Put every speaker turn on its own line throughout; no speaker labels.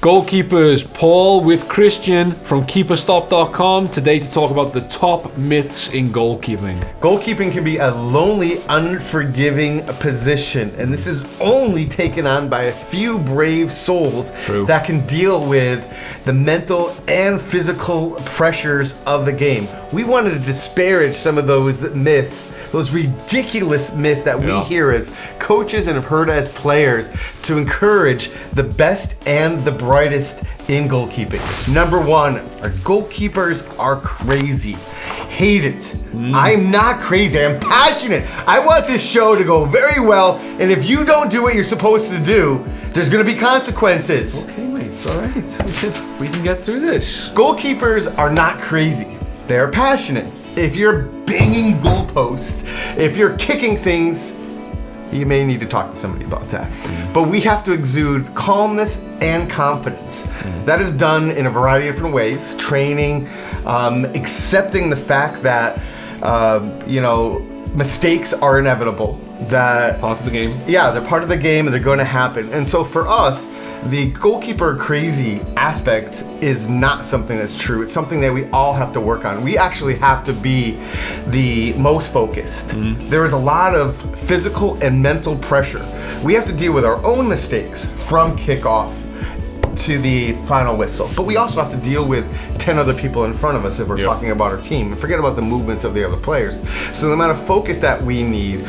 Goalkeepers, Paul with Christian from keeperstop.com today to talk about the top myths in goalkeeping.
Goalkeeping can be a lonely, unforgiving position, and this is only taken on by a few brave souls that can deal with the mental and physical pressures of the game. We wanted to disparage some of those myths, those ridiculous myths that we hear as coaches and have heard as players, to encourage the best and the brightest in goalkeeping. Number one, our goalkeepers are crazy. Hate it. I'm not crazy. I'm passionate. I want this show to go very well, and if you don't do what you're supposed to do, there's going to be consequences.
Okay, mate. All right. We can get through this.
Goalkeepers are not crazy. They're passionate. If you're banging goalposts, if you're kicking things, you may need to talk to somebody about that. But we have to exude calmness and confidence. That is done in a variety of different ways. Training, accepting the fact that, mistakes are inevitable. That
part of the game.
Yeah, they're part of the game and they're going to happen. And so for us, the goalkeeper crazy aspect is not something that's true. It's something that we all have to work on. We actually have to be the most focused. There is a lot of physical and mental pressure. We have to deal with our own mistakes from kickoff to the final whistle. But we also have to deal with 10 other people in front of us if we're talking about our team. And forget about the movements of the other players. So the amount of focus that we need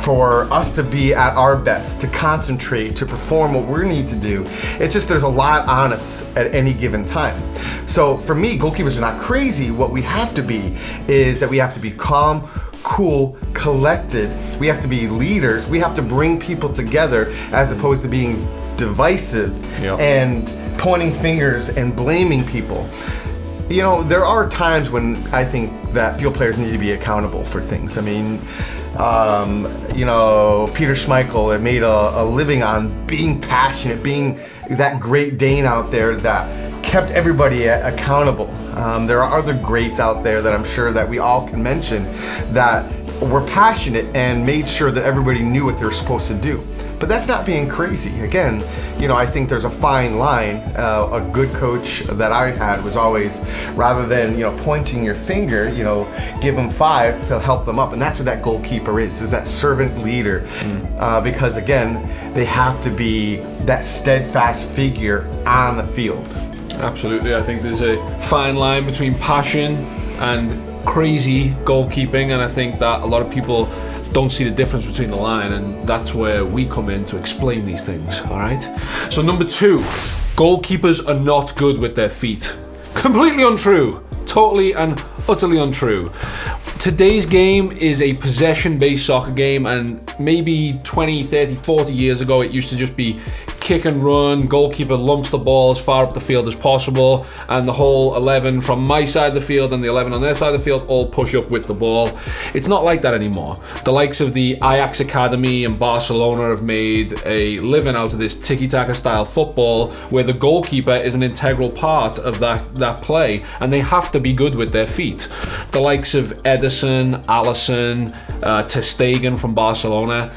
for us to be at our best, to concentrate, to perform what we need to do. It's just there's a lot on us at any given time. So for me, goalkeepers are not crazy. What we have to be is that we have to be calm, cool, collected. We have to be leaders. We have to bring people together as opposed to being divisive and pointing fingers and blaming people. You know, there are times when I think that field players need to be accountable for things. I mean, Peter Schmeichel had made a living on being passionate, being that Great Dane out there that kept everybody accountable. There are other greats out there that I'm sure that we all can mention that were passionate and made sure that everybody knew what they're supposed to do. But that's not being crazy. Again, I think there's a fine line. A good coach that I had was always, rather than, pointing your finger, give them 5 to help them up. And that's what that goalkeeper is that servant leader. Because again, they have to be that steadfast figure on the field.
Absolutely. I think there's a fine line between passion and crazy goalkeeping. And I think that a lot of people don't see the difference between the line, and that's where we come in to explain these things. All right. So number 2, goalkeepers are not good with their feet. Completely untrue. Totally and utterly untrue. Today's game is a possession-based soccer game, and maybe 20, 30, 40 years ago it used to just be kick and run, goalkeeper lumps the ball as far up the field as possible, and the whole 11 from my side of the field and the 11 on their side of the field all push up with the ball. It's not like that anymore. The likes of the Ajax Academy and Barcelona have made a living out of this tiki-taka style football where the goalkeeper is an integral part of that play, and they have to be good with their feet. The likes of Ederson, Alisson, Ter Stegen from Barcelona,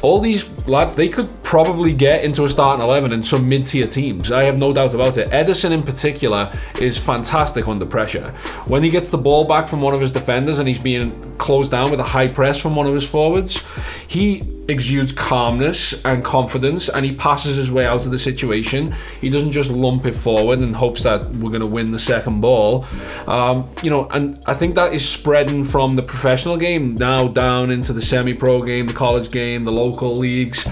all these lads, they could probably get into a starting 11 in some mid-tier teams. I have no doubt about it. Ederson in particular is fantastic under pressure. When he gets the ball back from one of his defenders and he's being closed down with a high press from one of his forwards, he exudes calmness and confidence, and he passes his way out of the situation. He doesn't just lump it forward and hopes that we're going to win the second ball. And I think that is spreading from the professional game now down into the semi-pro game, the college game, the local leagues.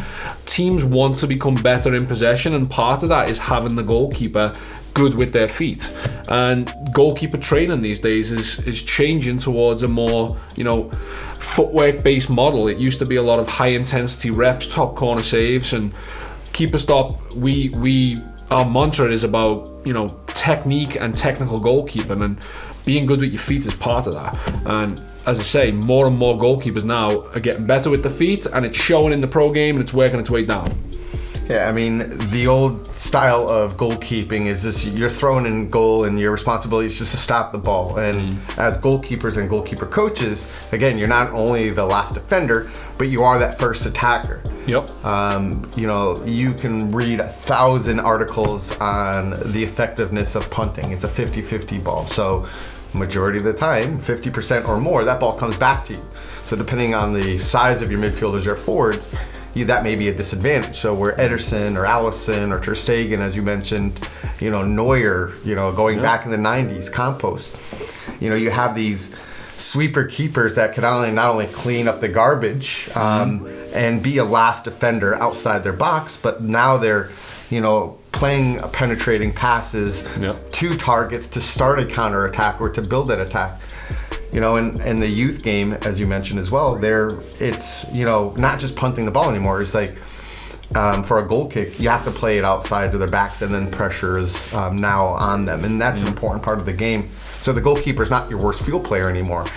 Teams want to become better in possession, and part of that is having the goalkeeper good with their feet. And goalkeeper training these days is changing towards a more, footwork based model. It used to be a lot of high intensity reps, top corner saves, and keeper stop. Our mantra is about, technique and technical goalkeeping, and being good with your feet is part of that. And as I say, more and more goalkeepers now are getting better with the feet, and it's showing in the pro game and it's working its way down.
Yeah, I mean, the old style of goalkeeping is this: you're thrown in goal, and your responsibility is just to stop the ball. And as goalkeepers and goalkeeper coaches, again, you're not only the last defender, but you are that first attacker.
Yep.
You know, you can read 1,000 articles on the effectiveness of punting. It's a 50-50 ball. So majority of the time, 50% or more, that ball comes back to you. So depending on the size of your midfielders or forwards, that may be a disadvantage. So where Ederson or Alisson or Ter Stegen, as you mentioned, you know, Neuer, you know, going back in the 90s, Campos, you know, you have these sweeper keepers that can not only clean up the garbage and be a last defender outside their box, but now they're, you know, playing penetrating passes to targets to start a counterattack or to build an attack. You know, in the youth game, as you mentioned as well, it's, you know, not just punting the ball anymore. It's like for a goal kick, you have to play it outside to their backs, and then pressure is now on them. And that's an important part of the game. So the goalkeeper is not your worst field player anymore.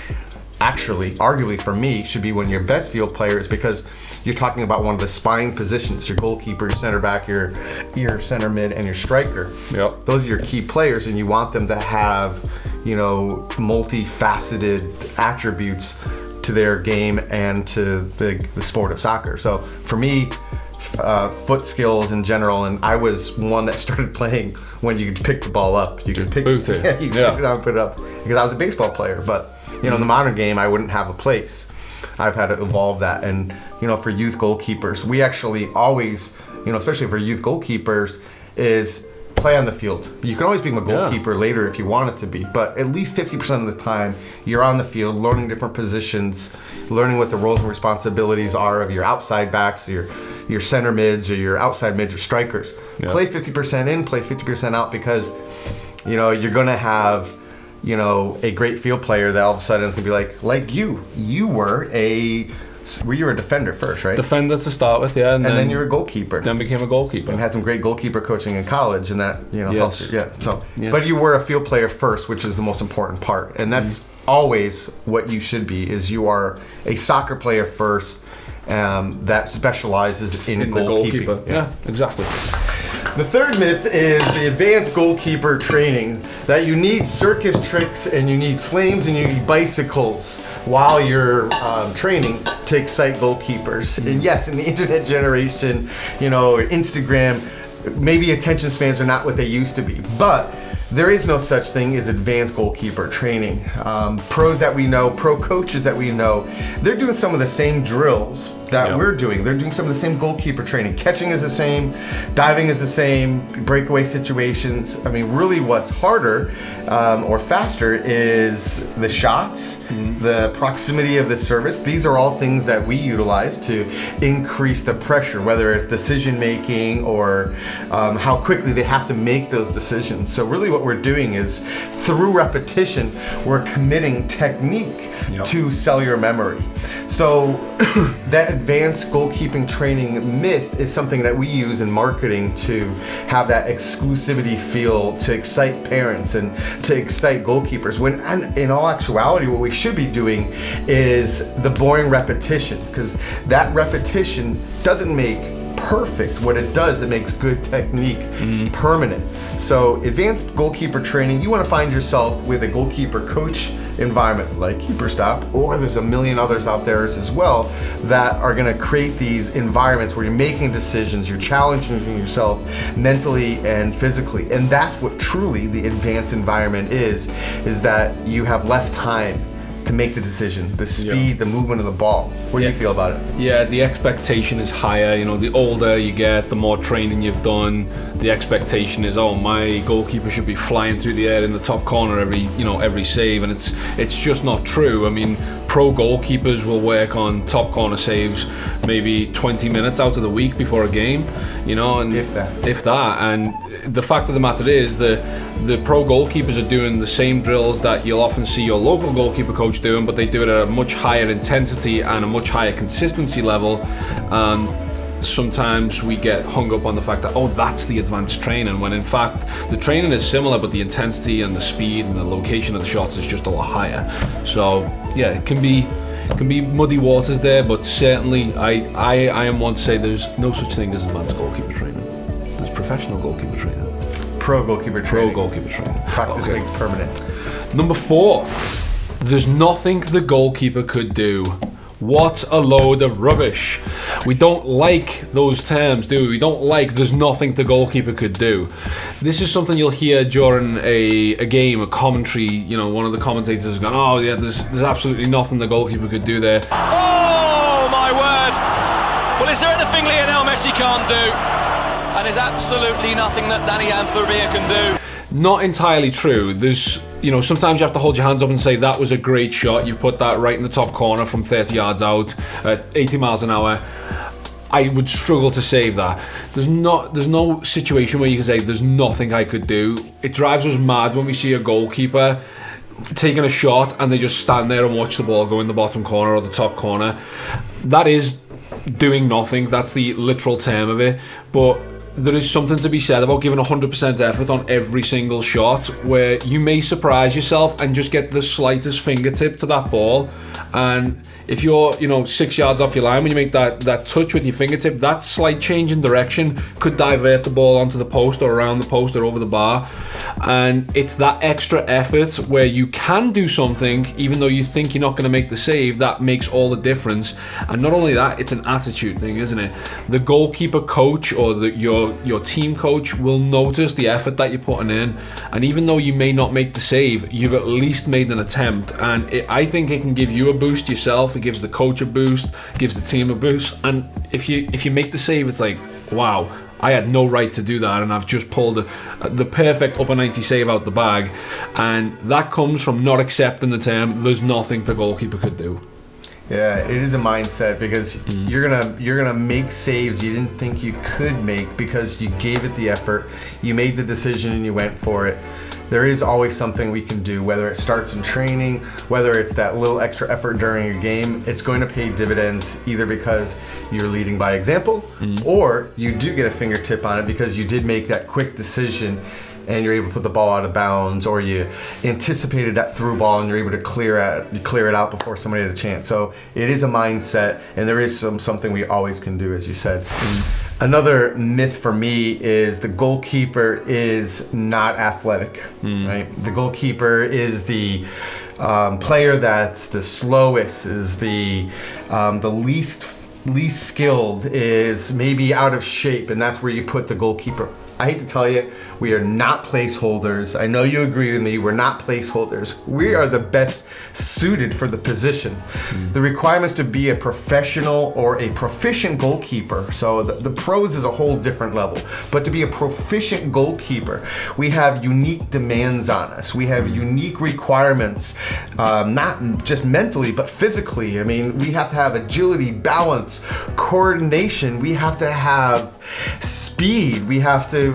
Actually, arguably for me, should be one of your best field players, because you're talking about one of the spine positions: your goalkeeper, your center back, your center mid, and your striker.
Yep.
Those are your key players, and you want them to have, you know, multifaceted attributes to their game and to the sport of soccer. So for me, foot skills in general, and I was one that started playing when you could pick the ball up. You could pick
boot it.
Yeah, you could pick it up and put it up, because I was a baseball player. But, you know, in the modern game, I wouldn't have a place. I've had to evolve that. And, you know, for youth goalkeepers, we actually always, you know, especially for youth goalkeepers, is play on the field. You can always become a goalkeeper later if you want it to be, but at least 50% of the time you're on the field, learning different positions, learning what the roles and responsibilities are of your outside backs, your center mids, or your outside mids, or strikers. Play 50% in, play 50% out, because, you know, you're going to have, you know, a great field player that all of a sudden is going to be like you were a defender first, right?
Defender to start with, yeah.
And then you're a goalkeeper.
Then became a goalkeeper.
And had some great goalkeeper coaching in college, and that, you know, helps you. Yeah. So,
Yes.
But you were a field player first, which is the most important part. And that's always what you should be, is you are a soccer player first that specializes in
the
goalkeeping.
goalkeeper. Yeah, exactly.
The third myth is the advanced goalkeeper training, that you need circus tricks and you need flames and you need bicycles while you're training to excite goalkeepers. And yes, in the internet generation, you know, Instagram, maybe attention spans are not what they used to be, but there is no such thing as advanced goalkeeper training. Pros that we know, pro coaches that we know, they're doing some of the same drills that we're doing. They're doing some of the same goalkeeper training. Catching is the same, diving is the same, breakaway situations. I mean, really what's harder or faster is the shots, the proximity of the service. These are all things that we utilize to increase the pressure, whether it's decision making or how quickly they have to make those decisions. So really what we're doing is, through repetition, we're committing technique to cellular memory. So that advanced goalkeeping training myth is something that we use in marketing to have that exclusivity feel, to excite parents and to excite goalkeepers, when in all actuality what we should be doing is the boring repetition, because that repetition doesn't make perfect. What it does, it makes good technique permanent. So advanced goalkeeper training, you want to find yourself with a goalkeeper coach environment like Keeper Stop, or there's a million others out there as well that are going to create these environments where you're making decisions, you're challenging yourself mentally and physically. And that's what truly the advanced environment is that you have less time to make the decision, the speed, the movement of the ball. What do you feel about it?
Yeah, the expectation is higher. You know, the older you get, the more training you've done, the expectation is, oh, my goalkeeper should be flying through the air in the top corner every save, and it's just not true. I mean, pro goalkeepers will work on top corner saves maybe 20 minutes out of the week before a game, you know, and if that. And the fact of the matter is the pro goalkeepers are doing the same drills that you'll often see your local goalkeeper coach doing, but they do it at a much higher intensity and a much higher consistency level. Sometimes we get hung up on the fact that, oh, that's the advanced training, when in fact the training is similar, but the intensity and the speed and the location of the shots is just a lot higher. So yeah, it can be can be muddy waters there, but certainly I am one to say there's no such thing as advanced goalkeeper training. There's professional goalkeeper training.
Pro goalkeeper training.
Pro goalkeeper training.
Practice makes permanent.
Number 4, there's nothing the goalkeeper could do. What a load of rubbish. We don't like those terms, do we? We don't like there's nothing the goalkeeper could do. This is something you'll hear during a game, a commentary. You know, one of the commentators is going, oh yeah, there's absolutely nothing the goalkeeper could do there.
Oh my word! Well, is there anything Lionel Messi can't do? And there's absolutely nothing that Danny Anthony can do.
Not entirely true. There's, you know, sometimes you have to hold your hands up and say that was a great shot. You've put that right in the top corner from 30 yards out at 80 miles an hour. I would struggle to save that. There's no situation where you can say there's nothing I could do. It drives us mad when we see a goalkeeper taking a shot and they just stand there and watch the ball go in the bottom corner or the top corner. That is doing nothing. That's the literal term of it. But there is something to be said about giving 100% effort on every single shot, where you may surprise yourself and just get the slightest fingertip to that ball. And if you're, 6 yards off your line, when you make that touch with your fingertip, that slight change in direction could divert the ball onto the post or around the post or over the bar. And it's that extra effort where you can do something even though you think you're not going to make the save that makes all the difference. And not only that, it's an attitude thing, isn't it? The goalkeeper coach or your team coach will notice the effort that you're putting in, and even though you may not make the save, you've at least made an attempt. And I think it can give you a boost yourself. It gives the coach a boost, gives the team a boost. And if you make the save, it's like, wow, I had no right to do that, and I've just pulled the perfect upper 90 save out the bag. And that comes from not accepting the term there's nothing the goalkeeper could do.
Yeah, it is a mindset, because you're gonna make saves you didn't think you could make because you gave it the effort, you made the decision and you went for it. There is always something we can do, whether it starts in training, whether it's that little extra effort during a game. It's going to pay dividends, either because you're leading by example, or you do get a fingertip on it because you did make that quick decision and you're able to put the ball out of bounds, or you anticipated that through ball and you're able to clear it out before somebody had a chance. So it is a mindset, and there is something we always can do, as you said. Another myth for me is the goalkeeper is not athletic, right? The goalkeeper is the player that's the slowest, is the least skilled, is maybe out of shape, and that's where you put the goalkeeper. I hate to tell you, we are not placeholders. I know you agree with me, we're not placeholders. We are the best suited for the position. The requirements to be a professional or a proficient goalkeeper, so the pros is a whole different level, but to be a proficient goalkeeper, we have unique demands on us. We have unique requirements, not just mentally, but physically. I mean, we have to have agility, balance, coordination. We have to have speed. We have to,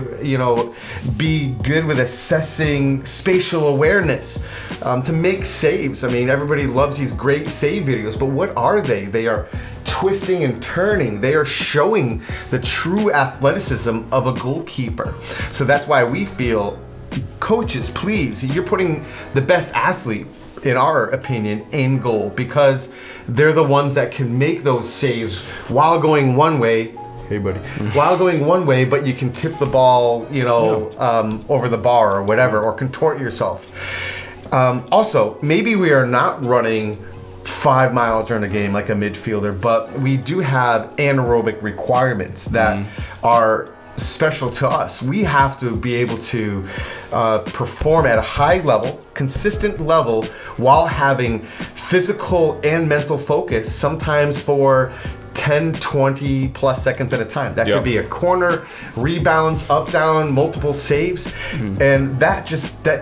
be good with assessing spatial awareness, to make saves. I mean, everybody loves these great save videos, but what are they? They are twisting and turning. They are showing the true athleticism of a goalkeeper. So that's why we feel, coaches, please, you're putting the best athlete, in our opinion, in goal, because they're the ones that can make those saves while going one way. Hey, buddy. While going one way, but you can tip the ball, over the bar or whatever, or contort yourself. Also, maybe we are not running 5 miles during a game like a midfielder, but we do have anaerobic requirements that are special to us. We have to be able to perform at a high level, consistent level, while having physical and mental focus, sometimes for 10, 20 plus seconds at a time. That could be a corner, rebounds, up, down, multiple saves. And that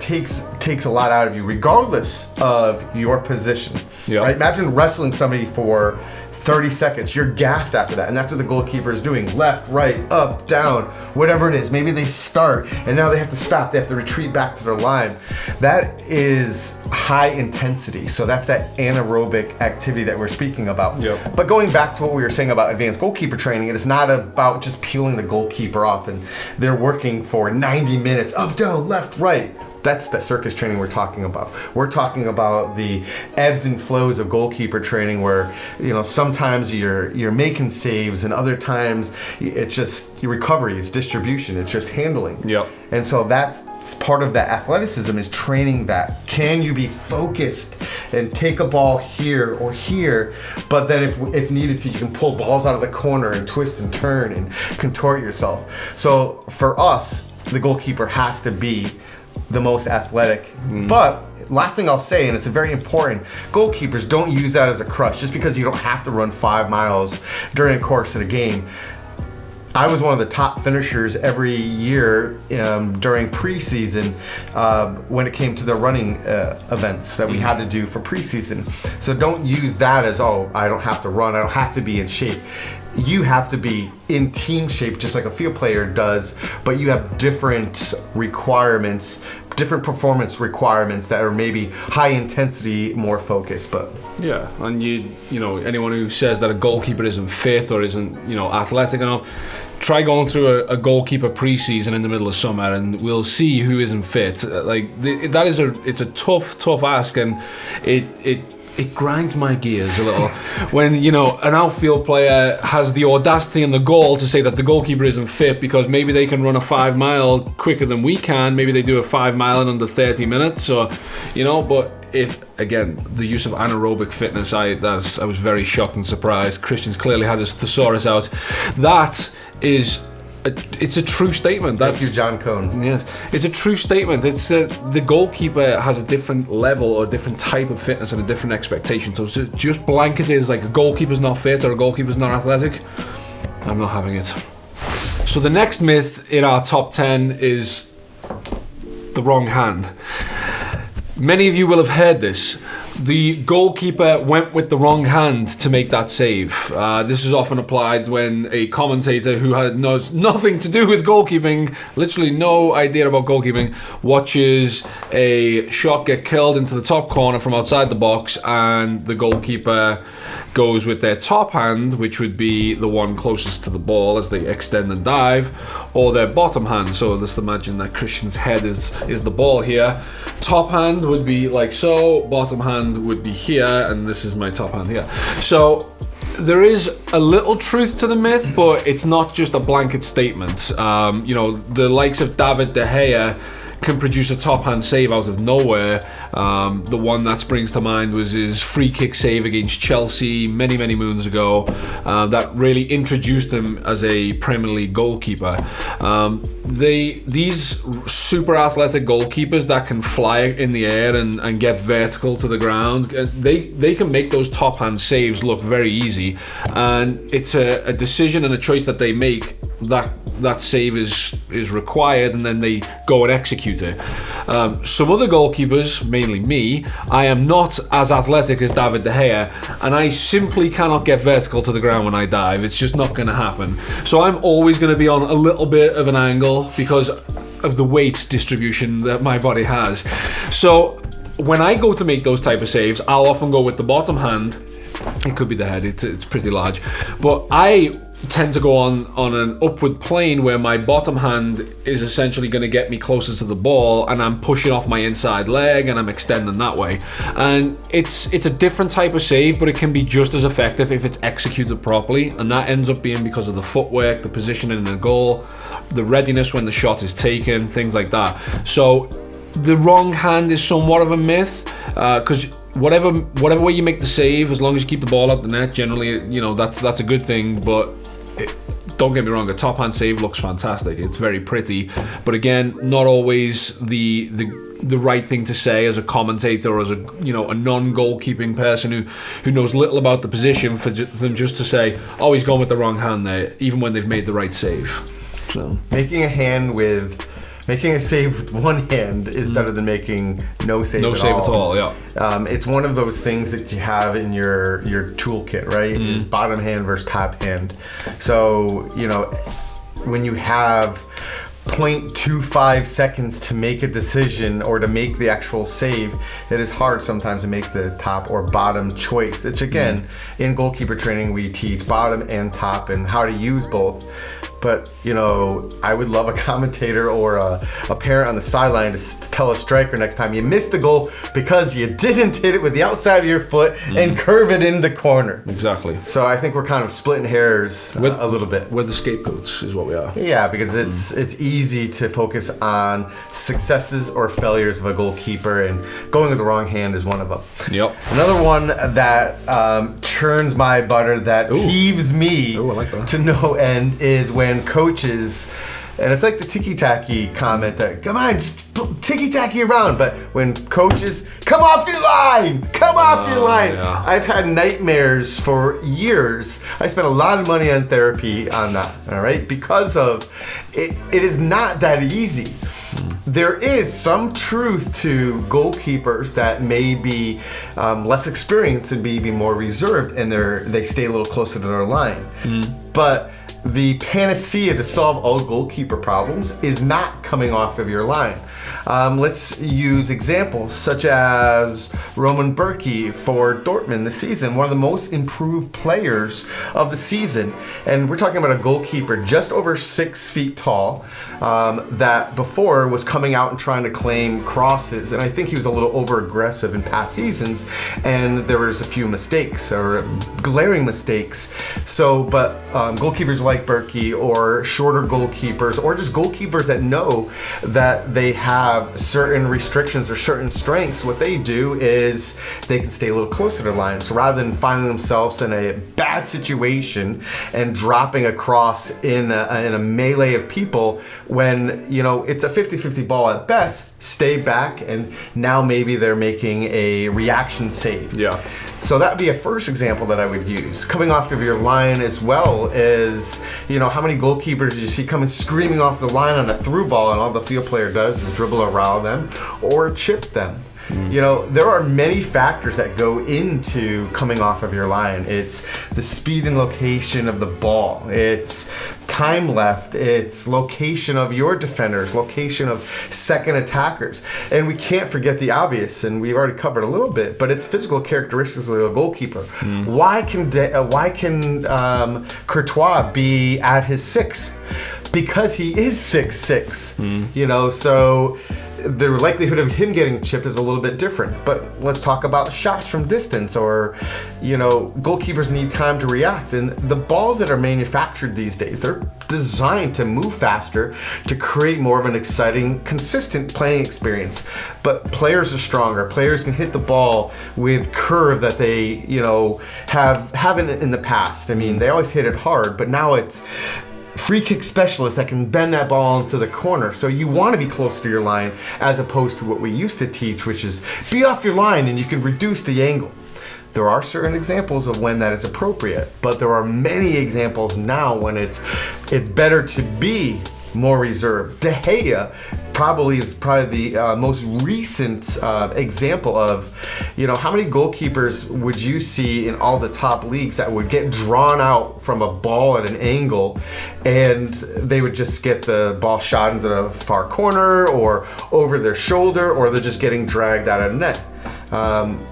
takes a lot out of you, regardless of your position. Right? Imagine wrestling somebody for 30 seconds. You're gassed after that. And that's what the goalkeeper is doing. Left, right, up, down, whatever it is. Maybe they start and now they have to stop. They have to retreat back to their line. That is high intensity. So that's that anaerobic activity that we're speaking about. But going back to what we were saying about advanced goalkeeper training, it is not about just peeling the goalkeeper off and they're working for 90 minutes, up, down, left, right. That's the circus training we're talking about. We're talking about the ebbs and flows of goalkeeper training, where sometimes you're making saves, and other times it's just recovery, it's distribution, it's just handling.
Yep.
And so that's part of that athleticism, is training that. Can you be focused and take a ball here or here, but then if needed to, you can pull balls out of the corner and twist and turn and contort yourself. So for us, the goalkeeper has to be the most athletic. But last thing I'll say, and it's very important, goalkeepers, don't use that as a crutch. Just because you don't have to run 5 miles during the course of the game. I was one of the top finishers every year during preseason when it came to the running events that we had to do for preseason. So don't use that as, I don't have to run, I don't have to be in shape. You have to be in team shape just like a field player does, but you have different requirements, different performance requirements that are maybe high intensity, more focused. But
yeah, and anyone who says that a goalkeeper isn't fit or isn't athletic enough, try going through a goalkeeper preseason in the middle of summer, and we'll see who isn't fit. It's a tough ask, and it grinds my gears a little when an outfield player has the audacity and the gall to say that the goalkeeper isn't fit because maybe they can run a 5 mile quicker than we can. Maybe they do a 5 mile in under 30 minutes, or but if again the use of anaerobic fitness, I was very shocked and surprised. Christian's clearly had his thesaurus out. That is it's a true statement.
Thank you, John Cohn.
Yes, it's a true statement. It's the goalkeeper has a different level or a different type of fitness and a different expectation. So just blanketed as like a goalkeeper's not fit or a goalkeeper's not athletic, I'm not having it. So the next myth in our top 10 is the wrong hand. Many of you will have heard this. The goalkeeper went with the wrong hand to make that save. This is often applied when a commentator who knows nothing to do with goalkeeping, literally no idea about goalkeeping, watches a shot get curled into the top corner from outside the box, and the goalkeeper goes with their top hand, which would be the one closest to the ball as they extend and dive, or their bottom hand. So just imagine that Christian's head is the ball here. Top hand would be like so, bottom hand would be here, and this is my top hand here. So there is a little truth to the myth, but it's not just a blanket statement. The likes of David De Gea can produce a top hand save out of nowhere. The one that springs to mind was his free kick save against Chelsea many moons ago. That really introduced him as a Premier League goalkeeper. These super athletic goalkeepers that can fly in the air and get vertical to the ground, they can make those top hand saves look very easy, and it's a decision and a choice that they make that save is required, and then they go and execute it. Some other goalkeepers, mainly me, I am not as athletic as David De Gea, and I simply cannot get vertical to the ground when I dive. It's just not going to happen. So I'm always going to be on a little bit of an angle because of the weight distribution that my body has. So when I go to make those type of saves, I'll often go with the bottom hand. It could be the head, it's pretty large, but I tend to go on an upward plane where my bottom hand is essentially going to get me closer to the ball, and I'm pushing off my inside leg and I'm extending that way. And it's a different type of save, but it can be just as effective if it's executed properly, and that ends up being because of the footwork, the positioning in the goal, the readiness when the shot is taken, things like that. So the wrong hand is somewhat of a myth, because whatever way you make the save, as long as you keep the ball up the net, generally, that's a good thing. But don't get me wrong, a top hand save looks fantastic. It's very pretty, but again, not always the right thing to say as a commentator or as a non-goalkeeping person who knows little about the position, for them just to say, oh, he's gone with the wrong hand there, even when they've made the right save. So
making a save with one hand is better than making no save at all.
Yeah.
It's one of those things that you have in your toolkit, right? Is bottom hand versus top hand. So, when you have 0.25 seconds to make a decision or to make the actual save, it is hard sometimes to make the top or bottom choice. It's again, in goalkeeper training, we teach bottom and top and how to use both. But, you know, I would love a commentator or a parent on the sideline to tell a striker next time you missed the goal because you didn't hit it with the outside of your foot and curve it in the corner.
Exactly.
So I think we're kind of splitting hairs a little bit.
We're the scapegoats is what we are.
Yeah, because it's easy to focus on successes or failures of a goalkeeper, and going with the wrong hand is one of them.
Yep.
Another one that churns my butter, that peeves me
I like that.
to no end, is when coaches, and it's like the ticky-tacky comment that, come on, just ticky-tacky around, but when coaches, come off your line,
Yeah.
I've had nightmares for years. I spent a lot of money on therapy on that, all right, because of it is not that easy. There is some truth to goalkeepers that may be less experienced and maybe more reserved, and they stay a little closer to their line. But the panacea to solve all goalkeeper problems is not coming off of your line. Let's use examples such as Roman Bürki for Dortmund this season, one of the most improved players of the season. And we're talking about a goalkeeper just over 6 feet tall that before was coming out and trying to claim crosses. And I think he was a little over aggressive in past seasons, and there was a few mistakes or glaring mistakes. So, but goalkeepers like Bürki, or shorter goalkeepers, or just goalkeepers that know that they have certain restrictions or certain strengths, what they do is they can stay a little closer to the line. So rather than finding themselves in a bad situation and dropping across in a melee of people, when, you know, it's a 50-50 ball at best, stay back, and now maybe they're making a reaction save.
Yeah.
So that would be a first example that I would use. Coming off of your line as well is, you know, how many goalkeepers do you see coming screaming off the line on a through ball, and all the field player does is dribble around them or chip them. You know, there are many factors that go into coming off of your line. It's the speed and location of the ball. It's time left. It's location of your defenders, location of second attackers. And we can't forget the obvious, and we've already covered a little bit, but it's physical characteristics of a goalkeeper. Why can Courtois be at his 6? Because he is 6'6". You know, so the likelihood of him getting chipped is a little bit different. But let's talk about shots from distance, or, you know, goalkeepers need time to react. And the balls that are manufactured these days, they're designed to move faster, to create more of an exciting, consistent playing experience. But players are stronger. Players can hit the ball with curve that they, you know, haven't in the past. I mean, they always hit it hard, but now it's free kick specialists that can bend that ball into the corner. So you want to be close to your line, as opposed to what we used to teach, which is be off your line and you can reduce the angle. There are certain examples of when that is appropriate, but there are many examples now when it's better to be more reserved. De Gea is probably the most recent example of, you know, how many goalkeepers would you see in all the top leagues that would get drawn out from a ball at an angle, and they would just get the ball shot into the far corner or over their shoulder, or they're just getting dragged out of the net.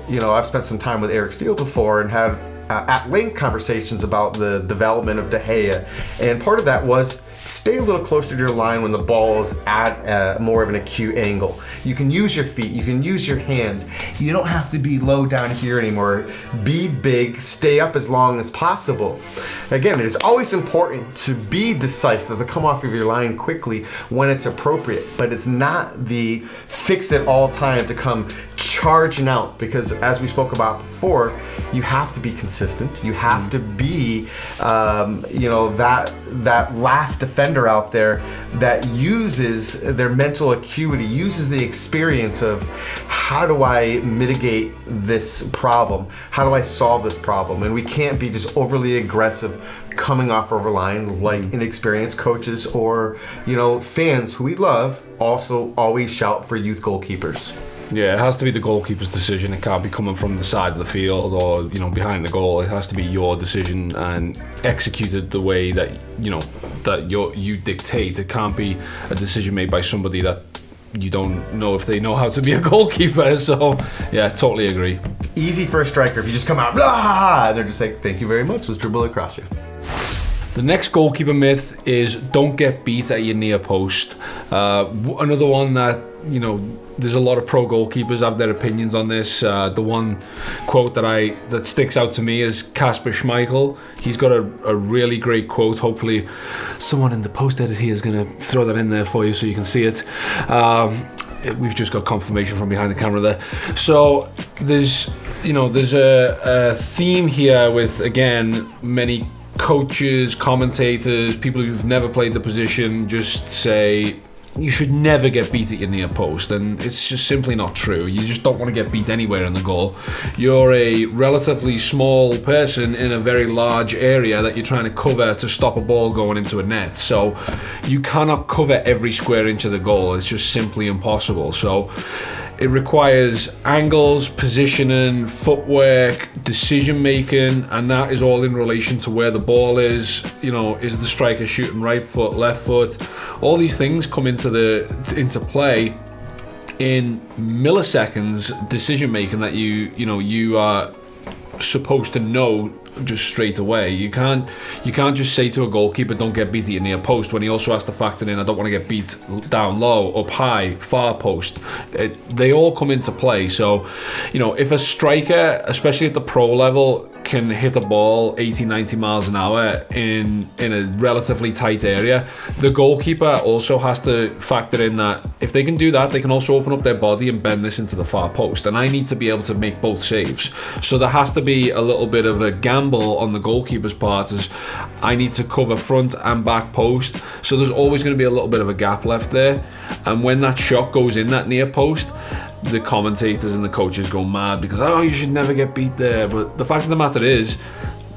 You know, I've spent some time with Eric Steele before and had at-length conversations about the development of De Gea, and part of that was stay a little closer to your line when the ball is at more of an acute angle. You can use your feet, you can use your hands. You don't have to be low down here anymore. Be big, stay up as long as possible. Again, it is always important to be decisive, to come off of your line quickly when it's appropriate, but it's not the fix it all time to come charging out, because as we spoke about before, you have to be consistent. You have to be, you know, that last defender out there that uses their mental acuity, uses the experience of how do I mitigate this problem? How do I solve this problem? And we can't be just overly aggressive coming off our line like inexperienced coaches or, you know, fans who we love also always shout for youth goalkeepers.
Yeah, it has to be the goalkeeper's decision. It can't be coming from the side of the field or, you know, behind the goal. It has to be your decision and executed the way that, you know, that you dictate. It can't be a decision made by somebody that you don't know if they know how to be a goalkeeper. So, yeah, totally agree.
Easy for a striker. If you just come out, blah, they're just like, thank you very much, let's dribble across you.
The next goalkeeper myth is don't get beat at your near post. Another one that, there's a lot of pro goalkeepers have their opinions on this. The one quote that sticks out to me is Kasper Schmeichel. He's got a really great quote. Hopefully someone in the post edit here is going to throw that in there for you so you can see it. We've just got confirmation from behind the camera there. So there's a theme here with, again, many coaches, commentators, people who've never played the position just say you should never get beat at your near post, and it's just simply not true. You just don't want to get beat anywhere in the goal. You're a relatively small person in a very large area that you're trying to cover to stop a ball going into a net, so you cannot cover every square inch of the goal. It's just simply impossible. So it requires angles, positioning, footwork, decision making, and that is all in relation to where the ball is. Is the striker shooting right foot, left foot? All these things come into play in milliseconds decision making that you are supposed to know just straight away. You can't just say to a goalkeeper, don't get beat at your near post, when he also has to factor in, I don't want to get beat down low, up high, far post. They all come into play. So, if a striker, especially at the pro level, can hit a ball 80, 90 miles an hour in a relatively tight area, the goalkeeper also has to factor in that if they can do that, they can also open up their body and bend this into the far post, and I need to be able to make both saves. So there has to be a little bit of a gamble on the goalkeeper's part, as I need to cover front and back post, so there's always going to be a little bit of a gap left there, and when that shot goes in that near post, the commentators and the coaches go mad because, you should never get beat there. But the fact of the matter is,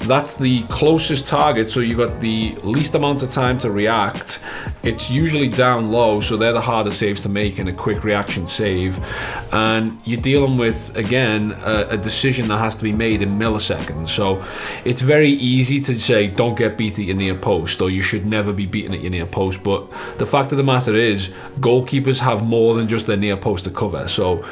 that's the closest target, so you've got the least amount of time to react. It's usually down low, so they're the harder saves to make in a quick reaction save. And you're dealing with, again, a decision that has to be made in milliseconds. So it's very easy to say, don't get beat at your near post, or you should never be beaten at your near post. But the fact of the matter is, goalkeepers have more than just their near post to cover. So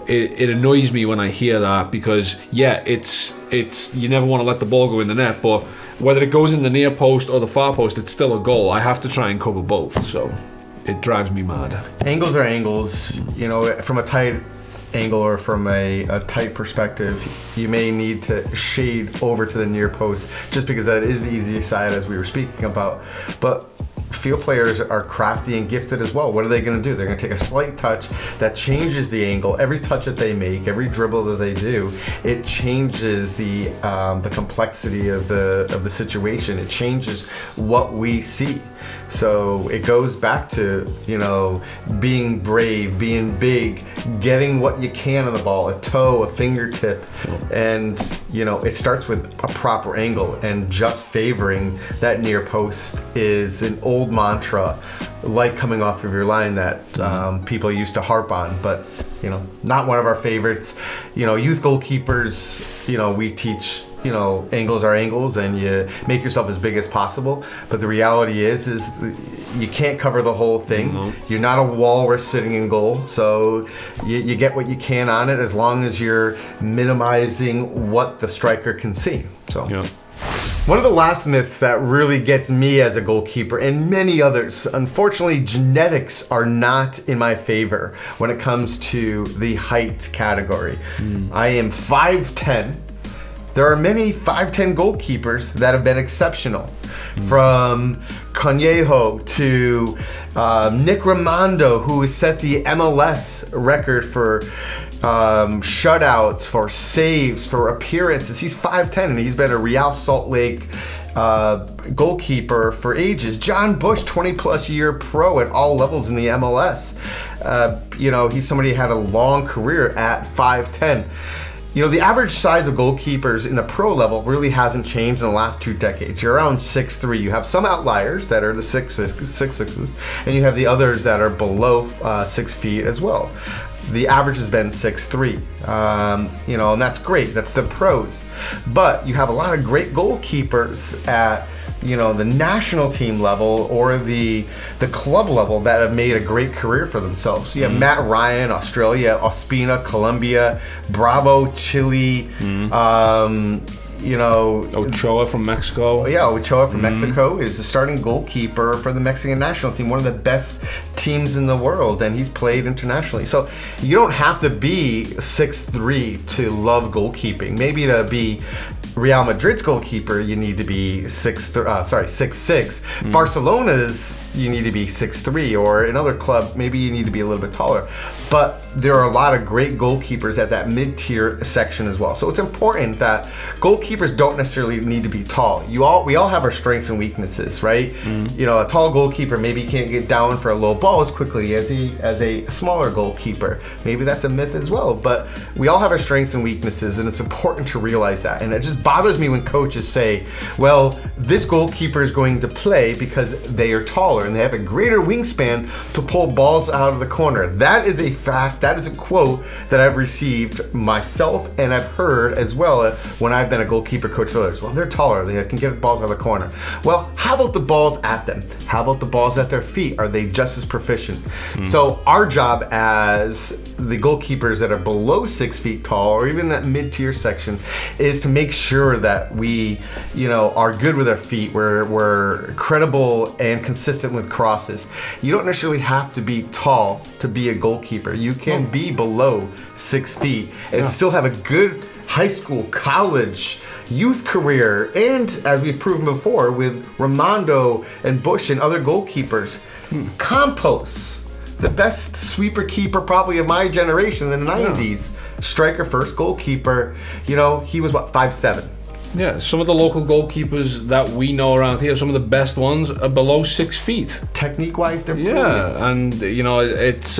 it annoys me when I hear that, because it's you never want to let the ball go in the net, but whether it goes in the near post or the far post, it's still a goal. I have to try and cover both, so it drives me mad.
Angles are angles. From a tight angle or from a tight perspective, you may need to shade over to the near post, just because that is the easiest side, as we were speaking about. But field players are crafty and gifted as well. What are they going to do? They're going to take a slight touch that changes the angle. Every touch that they make, every dribble that they do, it changes the complexity of the situation. It changes what we see. So it goes back to, being brave, being big, getting what you can on the ball, a toe, a fingertip, and it starts with a proper angle, and just favoring that near post is an old mantra, like coming off of your line, that people used to harp on, but not one of our favorites. Youth goalkeepers, we teach, angles are angles, and you make yourself as big as possible. But the reality is you can't cover the whole thing. Mm-hmm. You're not a walrus sitting in goal, so you get what you can on it, as long as you're minimizing what the striker can see. So. Yeah. One of the last myths that really gets me as a goalkeeper, and many others, unfortunately, genetics are not in my favor when it comes to the height category. I am 5'10". There are many 5'10" goalkeepers that have been exceptional, from Conejo to Nick Rimando, who has set the MLS record for shutouts, for saves, for appearances. He's 5'10", and he's been a Real Salt Lake goalkeeper for ages. John Bush, 20-plus year pro at all levels in the MLS. He's somebody who had a long career at 5'10". The average size of goalkeepers in the pro level really hasn't changed in the last 2 decades. You're around 6'3". You have some outliers that are the 6'6", and you have the others that are below 6 feet as well. The average has been 6'3", and that's great. That's the pros. But you have a lot of great goalkeepers at the national team level or the club level that have made a great career for themselves. So you have Matt Ryan, Australia, Ospina, Colombia, Bravo, Chile.
Ochoa from Mexico.
Yeah, Ochoa from Mexico is the starting goalkeeper for the Mexican national team, one of the best teams in the world, and he's played internationally. So you don't have to be 6'3" to love goalkeeping. Maybe to be Real Madrid's goalkeeper, you need to be 6'6". Barcelona's, you need to be 6'3", or another club, maybe you need to be a little bit taller. But there are a lot of great goalkeepers at that mid-tier section as well. So it's important that goalkeepers don't necessarily need to be tall. We all have our strengths and weaknesses, right? A tall goalkeeper maybe can't get down for a low ball as quickly as a smaller goalkeeper. Maybe that's a myth as well. But we all have our strengths and weaknesses, and it's important to realize that. And it just bothers me when coaches say, well, this goalkeeper is going to play because they are taller and they have a greater wingspan to pull balls out of the corner. That is a fact. That is a quote that I've received myself, and I've heard as well when I've been a goalkeeper coach for others. Well, they're taller. They can get the balls out of the corner. Well, how about the balls at them? How about the balls at their feet? Are they just as proficient? So our job as the goalkeepers that are below 6 feet tall, or even that mid-tier section, is to make sure that we, are good with our feet. We're credible and consistent with crosses. You don't necessarily have to be tall to be a goalkeeper. You can be below 6 feet and still have a good high school, college, youth career, and as we've proven before with Ramondo and Bush and other goalkeepers, Campos, the best sweeper keeper probably of my generation in the 90s, striker first, goalkeeper, he was 5'7".
Yeah, some of the local goalkeepers that we know around here, some of the best ones, are below 6 feet.
Technique-wise, they're brilliant.
Yeah, and it's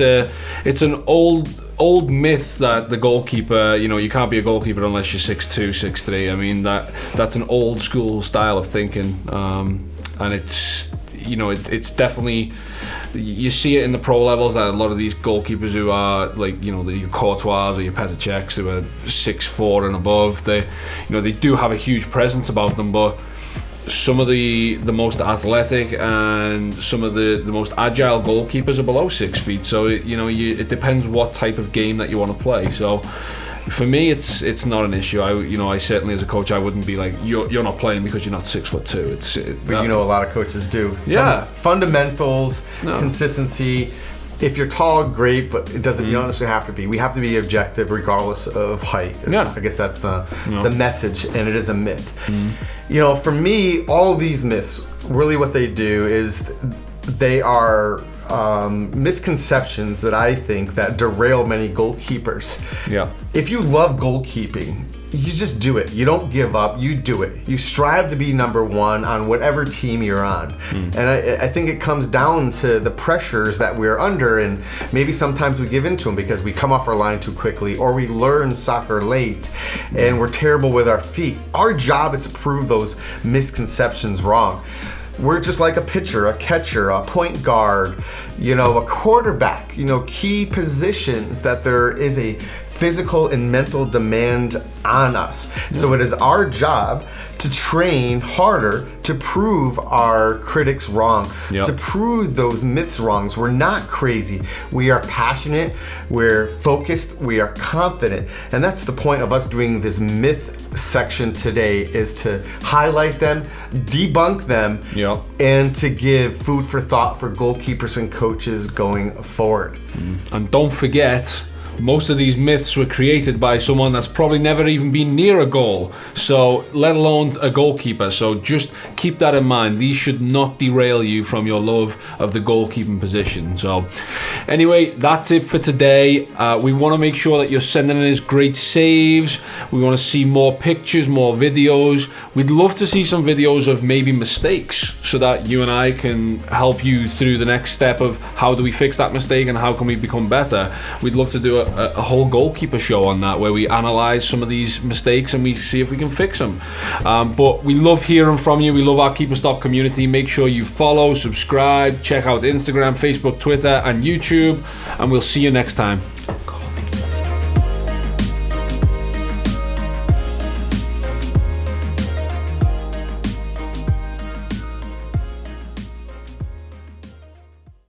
an old myth that the goalkeeper, you can't be a goalkeeper unless you're 6'2", 6'3". I mean, that's an old school style of thinking, and it's definitely. You see it in the pro levels that a lot of these goalkeepers who are your Courtois or your Petr Cechs who are 6'4" and above, they do have a huge presence about them, but some of the most athletic and some of the most agile goalkeepers are below 6 feet. So it depends what type of game that you want to play. So for me, it's not an issue. I certainly as a coach, I wouldn't be like, you're not playing because you're not 6'2".
But a lot of coaches do.
Yeah.
Fundamentals, consistency. If you're tall, great, but it doesn't. You don't necessarily have to be. We have to be objective regardless of height. I guess that's the message, and it is a myth. For me, all these myths, really what they do is they are misconceptions that I think that derail many goalkeepers. Yeah. If you love goalkeeping, you just do it. You don't give up. You do it. You strive to be number one on whatever team you're on. And I think it comes down to the pressures that we're under, and maybe sometimes we give into them because we come off our line too quickly, or we learn soccer late and we're terrible with our feet. Our job is to prove those misconceptions wrong. We're just like a pitcher, a catcher, a point guard, a quarterback, key positions that there is a physical and mental demand on us. So it is our job to train harder to prove our critics wrong, to prove those myths wrong. We're not crazy. We are passionate, we're focused, we are confident. And that's the point of us doing this myth section today, is to highlight them, debunk them, and to give food for thought for goalkeepers and coaches going forward.
And don't forget, most of these myths were created by someone that's probably never even been near a goal, so let alone a goalkeeper. So just keep that in mind. These should not derail you from your love of the goalkeeping position. So anyway, that's it for today. We want to make sure that you're sending in us great saves. We want to see more pictures, more videos. We'd love to see some videos of maybe mistakes so that you and I can help you through the next step of how do we fix that mistake and how can we become better. We'd love to do a whole goalkeeper show on that, where we analyze some of these mistakes and we see if we can fix them. But we love hearing from you. We love our Keeper Stop community. Make sure you follow, subscribe, check out Instagram, Facebook, Twitter, and YouTube, and we'll see you next time.